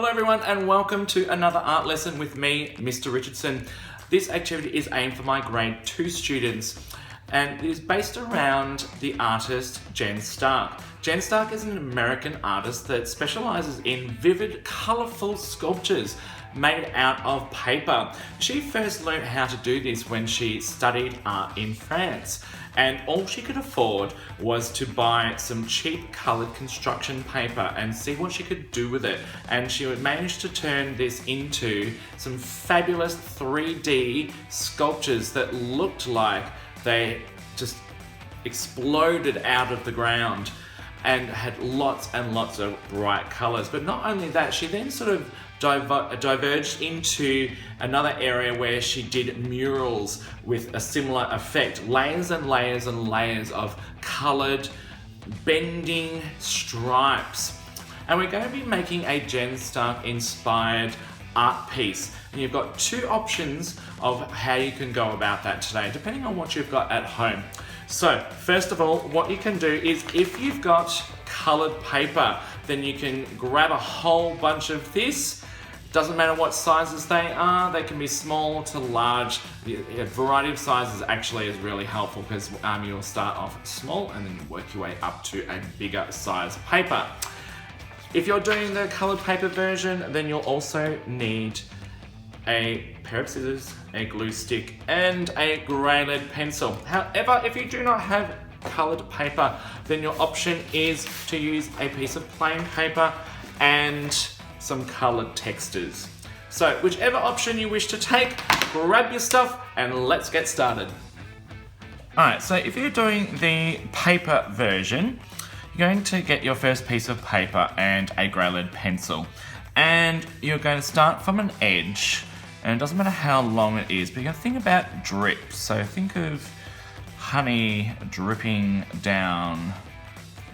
Hello everyone and welcome to another art lesson with me, Mr. Richardson. This activity is aimed for my grade 2 students and it is based around the artist Jen Stark. Jen Stark is an American artist that specializes in vivid, colorful sculptures made out of paper. She first learned how to do this when she studied art in France, and all she could afford was to buy some cheap colored construction paper and see what she could do with it. And she would manage to turn this into some fabulous 3D sculptures that looked like they just exploded out of the ground and had lots and lots of bright colors. But not only that, she then sort of diverged into another area where she did murals with a similar effect. Layers and layers and layers of colored, bending stripes. And we're going to be making a Jen Stark inspired art piece. And you've got two options of how you can go about that today, depending on what you've got at home. So, first of all, what you can do is if you've got colored paper, then you can grab a whole bunch of this. Doesn't matter what sizes they are, they can be small to large. A variety of sizes actually is really helpful because you'll start off small and then work your way up to a bigger size paper. If you're doing the colored paper version, then you'll also need a pair of scissors, a glue stick, and a grey lead pencil. However, if you do not have colored paper, then your option is to use a piece of plain paper and some colored textas. So whichever option you wish to take, grab your stuff and let's get started. Alright, so if you're doing the paper version, you're going to get your first piece of paper and a grey lead pencil. And you're going to start from an edge, and it doesn't matter how long it is, but you're going to think about drips. So think of honey dripping down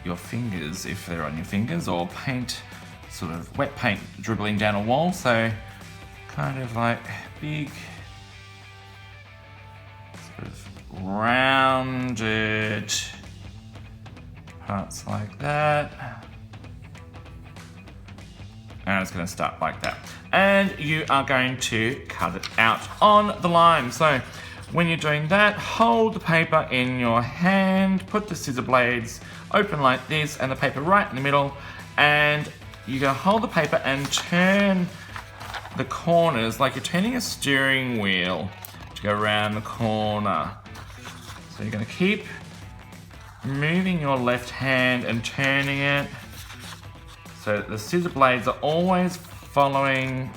your fingers if they're on your fingers, or paint, sort of wet paint dribbling down a wall. So kind of like big, sort of rounded parts like that. And it's going to start like that. And you are going to cut it out on the line. So when you're doing that, hold the paper in your hand, put the scissor blades open like this and the paper right in the middle, and you're going to hold the paper and turn the corners like you're turning a steering wheel to go around the corner. So you're going to keep moving your left hand and turning it so the scissor blades are always following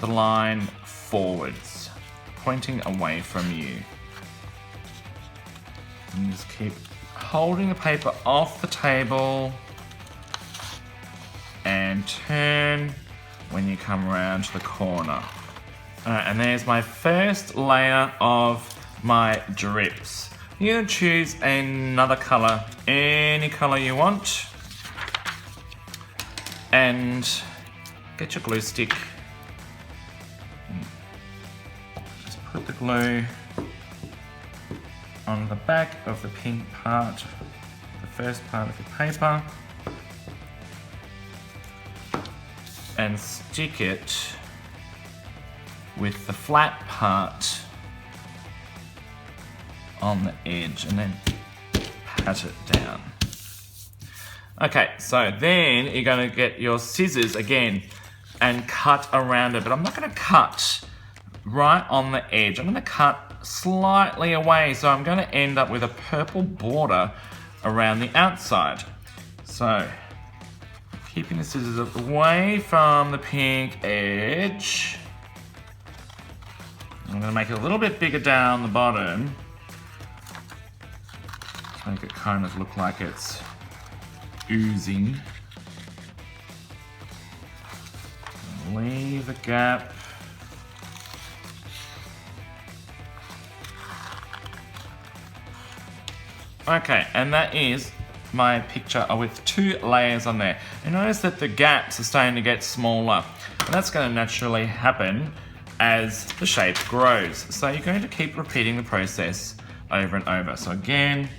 the line forwards, pointing away from you. And just keep holding the paper off the table and turn when you come around to the corner. Alright, and there's my first layer of my drips. You're going to choose another colour, any colour you want, and get your glue stick. Just put the glue on the back of the pink part, the first part of your paper, and stick it with the flat part on the edge, and then pat it down. Okay, so then you're going to get your scissors again and cut around it, but I'm not going to cut right on the edge. I'm going to cut slightly away, so I'm going to end up with a purple border around the outside. So keeping the scissors away from the pink edge, I'm going to make it a little bit bigger down the bottom. Make it kind of look like it's oozing. Leave a gap. Okay, and that is my picture with 2 layers on there. And notice that the gaps are starting to get smaller. And that's going to naturally happen as the shape grows. So you're going to keep repeating the process over and over. So again,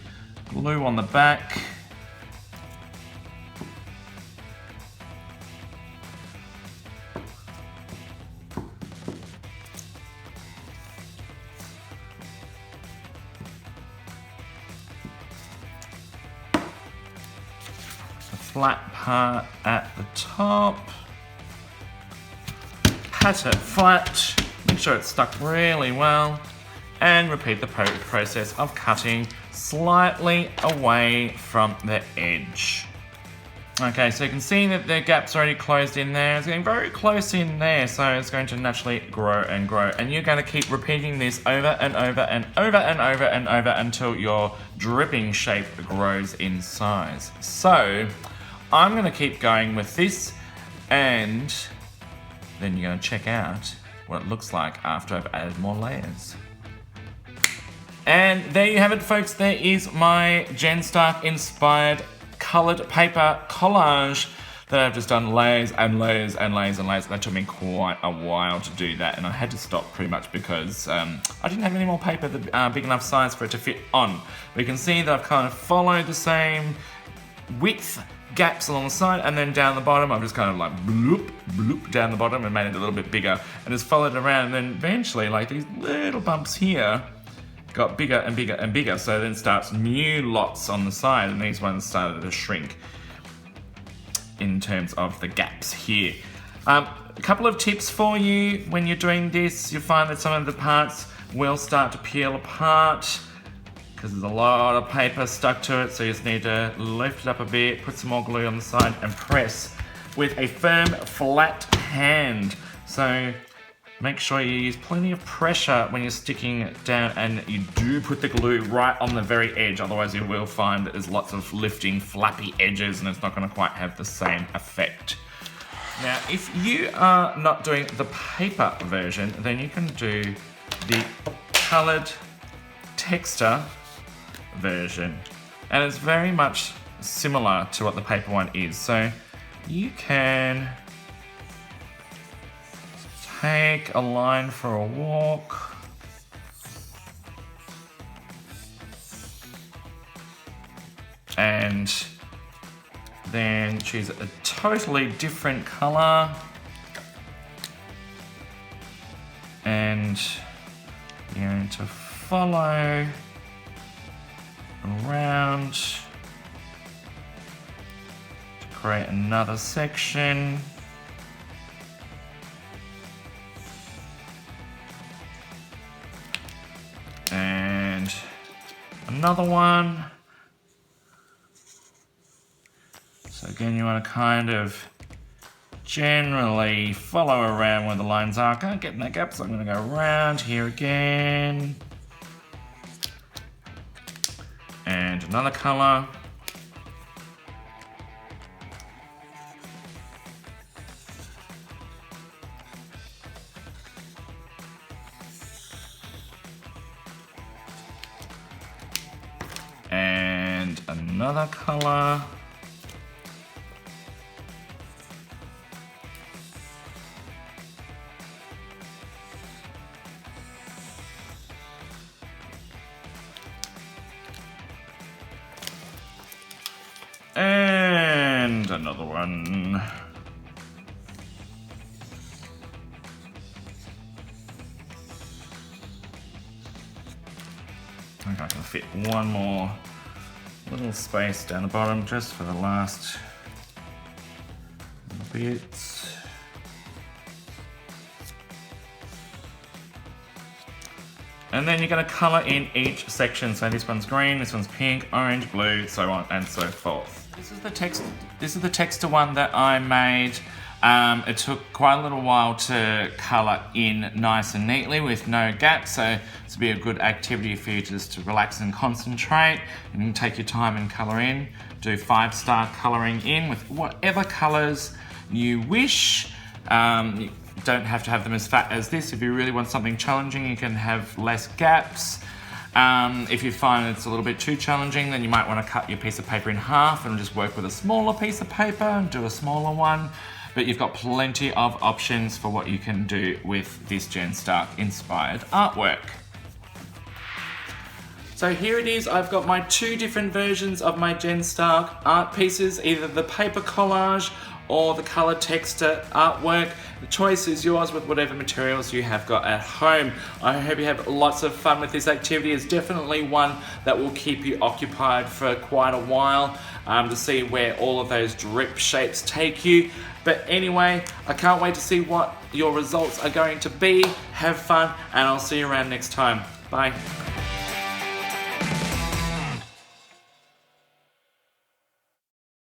glue on the back. flat part at the top. Pat it flat, make sure it's stuck really well, and repeat the process of cutting slightly away from the edge. Okay, so you can see that the gap's already closed in there. It's getting very close in there, so it's going to naturally grow and grow. And you're going to keep repeating this over and over and over and over and over until your dripping shape grows in size. So I'm going to keep going with this, and then you're going to check out what it looks like after I've added more layers. And there you have it, folks. There is my Jen Stark inspired coloured paper collage that I've just done layers and layers and layers and layers. That took me quite a while to do that, and I had to stop pretty much because I didn't have any more paper big enough size for it to fit on. But you can see that I've kind of followed the same width gaps along the side, and then down the bottom I've just kind of like bloop bloop down the bottom and made it a little bit bigger, and just followed around, and then eventually like these little bumps here got bigger and bigger and bigger, so then starts new lots on the side, and these ones started to shrink in terms of the gaps here. A couple of tips for you when you're doing this. You'll find that some of the parts will start to peel apart because there's a lot of paper stuck to it, so you just need to lift it up a bit, put some more glue on the side, and press with a firm, flat hand. So make sure you use plenty of pressure when you're sticking it down, and you do put the glue right on the very edge, otherwise you will find that there's lots of lifting, flappy edges, and it's not going to quite have the same effect. Now, if you are not doing the paper version, then you can do the coloured texta version, and it's very much similar to what the paper one is. So you can take a line for a walk, and then choose a totally different colour, and you're going to follow around to create another section. And another one. So again, you want to kind of generally follow around where the lines are. I can't get in that gap, so I'm going to go around here again. And another colour. And another colour. And another one. I think I can fit one more little space down the bottom just for the last bits. And then you're going to colour in each section. So this one's green, this one's pink, orange, blue, so on and so forth. This is the texta one that I made. It took quite a little while to colour in nice and neatly with no gaps, so this will be a good activity for you just to relax and concentrate. You can take your time and colour in. Do 5-star colouring in with whatever colours you wish. You don't have to have them as fat as this. If you really want something challenging, you can have less gaps. If you find it's a little bit too challenging, then you might want to cut your piece of paper in half and just work with a smaller piece of paper and do a smaller one. But you've got plenty of options for what you can do with this Jen Stark inspired artwork. So here it is. I've got my 2 different versions of my Jen Stark art pieces, either the paper collage or the color texture artwork. The choice is yours with whatever materials you have got at home. I hope you have lots of fun with this activity. It's definitely one that will keep you occupied for quite a while to see where all of those drip shapes take you. But anyway, I can't wait to see what your results are going to be. Have fun, and I'll see you around next time. Bye.